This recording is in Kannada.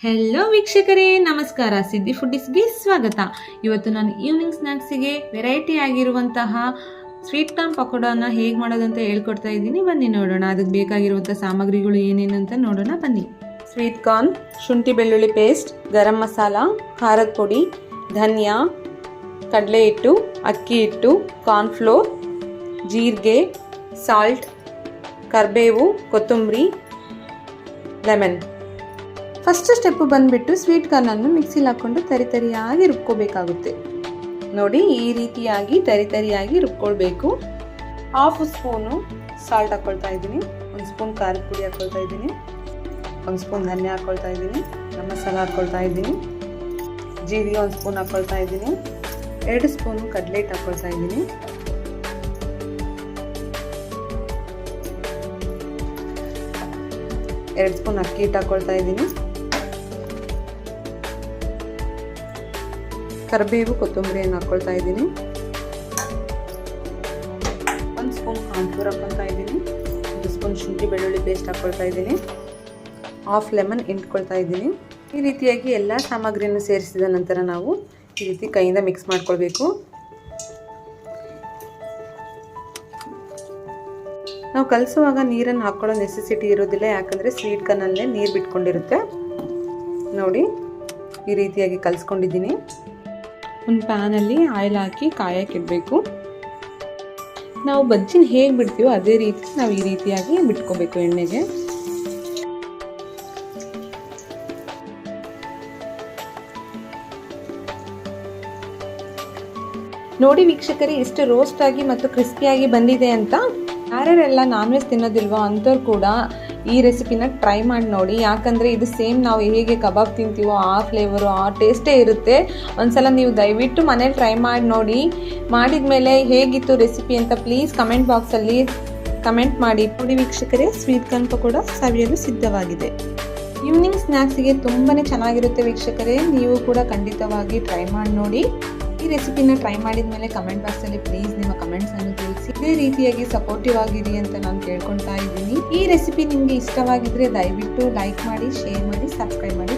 ಹೆಲೋ ವೀಕ್ಷಕರೇ, ನಮಸ್ಕಾರ. ಸಿದ್ದಿ ಫುಡ್ಡಿಸ್ಗೆ ಸ್ವಾಗತ. ಇವತ್ತು ನಾನು ಈವ್ನಿಂಗ್ ಸ್ನ್ಯಾಕ್ಸಿಗೆ ವೆರೈಟಿ ಆಗಿರುವಂತಹ ಸ್ವೀಟ್ ಕಾರ್ನ್ ಪಕೋಡಾನ ಹೇಗೆ ಮಾಡೋದಂತ ಹೇಳ್ಕೊಡ್ತಾ ಇದ್ದೀನಿ. ಬನ್ನಿ ನೋಡೋಣ. ಅದಕ್ಕೆ ಬೇಕಾಗಿರುವಂಥ ಸಾಮಗ್ರಿಗಳು ಏನೇನು ಅಂತ ನೋಡೋಣ ಬನ್ನಿ. ಸ್ವೀಟ್ ಕಾರ್ನ್, ಶುಂಠಿ ಬೆಳ್ಳುಳ್ಳಿ ಪೇಸ್ಟ್, ಗರಂ ಮಸಾಲ, ಖಾರದ ಪುಡಿ, ಧನಿಯಾ, ಕಡಲೆ ಹಿಟ್ಟು, ಅಕ್ಕಿ ಹಿಟ್ಟು, ಕಾರ್ನ್ಫ್ಲೋರ್, ಜೀರಿಗೆ, ಸಾಲ್ಟ್, ಕರಿಬೇವು, ಕೊತ್ತಂಬರಿ, ಲೆಮನ್. ಫಸ್ಟ್ ಸ್ಟೆಪ್ಪು ಬಂದುಬಿಟ್ಟು ಸ್ವೀಟ್ ಕಾರ್ನನ್ನು ಮಿಕ್ಸಿಲಿ ಹಾಕ್ಕೊಂಡು ತರಿಯಾಗಿ ರುಬ್ಕೋಬೇಕಾಗುತ್ತೆ. ನೋಡಿ, ಈ ರೀತಿಯಾಗಿ ತರಿಯಾಗಿ ರುಬ್ಕೊಳ್ಬೇಕು. ಹಾಫ್ ಸ್ಪೂನು ಸಾಲ್ಟ್ ಹಾಕ್ಕೊಳ್ತಾ ಇದ್ದೀನಿ, 1 ಸ್ಪೂನ್ ಖಾರದ ಪುಡಿ ಹಾಕ್ಕೊಳ್ತಾ ಇದ್ದೀನಿ, 1 ಸ್ಪೂನ್ ಧನಿಯಾ ಹಾಕ್ಕೊಳ್ತಾ ಇದ್ದೀನಿ, ಗರಂ ಮಸಾಲ ಹಾಕ್ಕೊಳ್ತಾ ಇದ್ದೀನಿ, ಜೀರಿಗೆ 1 ಸ್ಪೂನ್ ಹಾಕ್ಕೊಳ್ತಾ ಇದ್ದೀನಿ, 2 ಸ್ಪೂನು ಕಡಲೆ ಹಿಟ್ಟು ಹಾಕ್ಕೊಳ್ತಾ ಇದ್ದೀನಿ, ಎರಡು ಸ್ಪೂನ್ ಅಕ್ಕಿ ಹಿಟ್ಟು ಹಾಕ್ಕೊಳ್ತಾ ಇದ್ದೀನಿ, ಕರಿಬೇವು ಕೊತ್ತಂಬರಿಯನ್ನು ಹಾಕ್ಕೊಳ್ತಾ ಇದ್ದೀನಿ, 1 ಸ್ಪೂನ್ ಕಾರ್ನ್ಫ್ಲೋರ್ ಹಾಕ್ಕೊಳ್ತಾ ಇದ್ದೀನಿ, 1 ಸ್ಪೂನ್ ಶುಂಠಿ ಬೆಳ್ಳುಳ್ಳಿ ಪೇಸ್ಟ್ ಹಾಕ್ಕೊಳ್ತಾ ಇದ್ದೀನಿ, ಹಾಫ್ ಲೆಮನ್ ಹಿಂಡ್ಕೊಳ್ತಾ ಇದ್ದೀನಿ. ಈ ರೀತಿಯಾಗಿ ಎಲ್ಲ ಸಾಮಗ್ರಿಯನ್ನು ಸೇರಿಸಿದ ನಂತರ ನಾವು ಈ ರೀತಿ ಕೈಯಿಂದ ಮಿಕ್ಸ್ ಮಾಡ್ಕೊಳ್ಬೇಕು. ನಾವು ಕಲಿಸುವಾಗ ನೀರನ್ನು ಹಾಕ್ಕೊಳ್ಳೋ ನೆಸೆಸಿಟಿ ಇರೋದಿಲ್ಲ, ಯಾಕಂದರೆ ಸ್ವೀಟ್ ಕಾರ್ನಲ್ಲೇ ನೀರು ಬಿಟ್ಕೊಂಡಿರುತ್ತೆ. ನೋಡಿ, ಈ ರೀತಿಯಾಗಿ ಕಲಿಸ್ಕೊಂಡಿದ್ದೀನಿ. ಒಂದು ಪ್ಯಾನಲ್ಲಿ ಆಯಿಲ್ ಹಾಕಿ ಕಾಯಕ್ಕೆ ಇಡಬೇಕು. ನಾವು ಬಜ್ಜಿನ ಹೇಗೆ ಬಿಡ್ತೀವೋ ಅದೇ ರೀತಿ ನಾವು ಈ ರೀತಿಯಾಗಿ ಬಿಟ್ಕೋಬೇಕು ಎಣ್ಣೆಗೆ. ನೋಡಿ ವೀಕ್ಷಕರೇ, ಎಷ್ಟು ರೋಸ್ಟ್ ಆಗಿ ಮತ್ತು ಕ್ರಿಸ್ಪಿಯಾಗಿ ಬಂದಿದೆ ಅಂತ. ಯಾರ್ಯಾರೆಲ್ಲ ನಾನ್ ವೆಜ್ ತಿನ್ನೋದಿಲ್ವೋ ಅಂಥವ್ರು ಕೂಡ ಈ ರೆಸಿಪಿನ ಟ್ರೈ ಮಾಡಿ ನೋಡಿ. ಯಾಕಂದರೆ ಇದು ಸೇಮ್ ನಾವು ಹೇಗೆ ಕಬಾಬ್ ತಿಂತೀವೋ ಆ ಫ್ಲೇವರು, ಆ ಟೇಸ್ಟೇ ಇರುತ್ತೆ. ಒಂದ್ಸಲ ನೀವು ದಯವಿಟ್ಟು ಮನೇಲಿ ಟ್ರೈ ಮಾಡಿ ನೋಡಿ. ಮಾಡಿದ ಮೇಲೆ ಹೇಗಿತ್ತು ರೆಸಿಪಿ ಅಂತ ಪ್ಲೀಸ್ ಕಮೆಂಟ್ ಬಾಕ್ಸಲ್ಲಿ ಕಮೆಂಟ್ ಮಾಡಿ. ನೋಡಿ ವೀಕ್ಷಕರೇ, ಸ್ವೀಟ್ ಕಾರ್ನ್ ಪಕೋಡ ಸವಿಯಲು ಸಿದ್ಧವಾಗಿದೆ. ಈವ್ನಿಂಗ್ ಸ್ನ್ಯಾಕ್ಸಿಗೆ ತುಂಬಾ ಚೆನ್ನಾಗಿರುತ್ತೆ ವೀಕ್ಷಕರೇ. ನೀವು ಕೂಡ ಖಂಡಿತವಾಗಿ ಟ್ರೈ ಮಾಡಿ ನೋಡಿ. ಈ ರೆಸಿಪಿನ ಟ್ರೈ ಮಾಡಿದ ಮೇಲೆ ಕಮೆಂಟ್ ಬಾಕ್ಸಲ್ಲಿ ಪ್ಲೀಸ್ ನಿಮ್ಮ ಕಮೆಂಟ್ಸನ್ನು ತಿಳಿಸಿ. ಇದೇ ರೀತಿಯಾಗಿ ಸಪೋರ್ಟಿವ್ ಆಗಿರಿ ಅಂತ ನಾನು ಕೇಳ್ಕೊಳ್ತಾ ಇದ್ದೀನಿ. ಈ ರೆಸಿಪಿ ನಿಮಗೆ ಇಷ್ಟವಾಗಿದ್ದರೆ ದಯವಿಟ್ಟು ಲೈಕ್ ಮಾಡಿ, ಶೇರ್ ಮಾಡಿ, ಸಬ್ಸ್ಕ್ರೈಬ್ ಮಾಡಿ.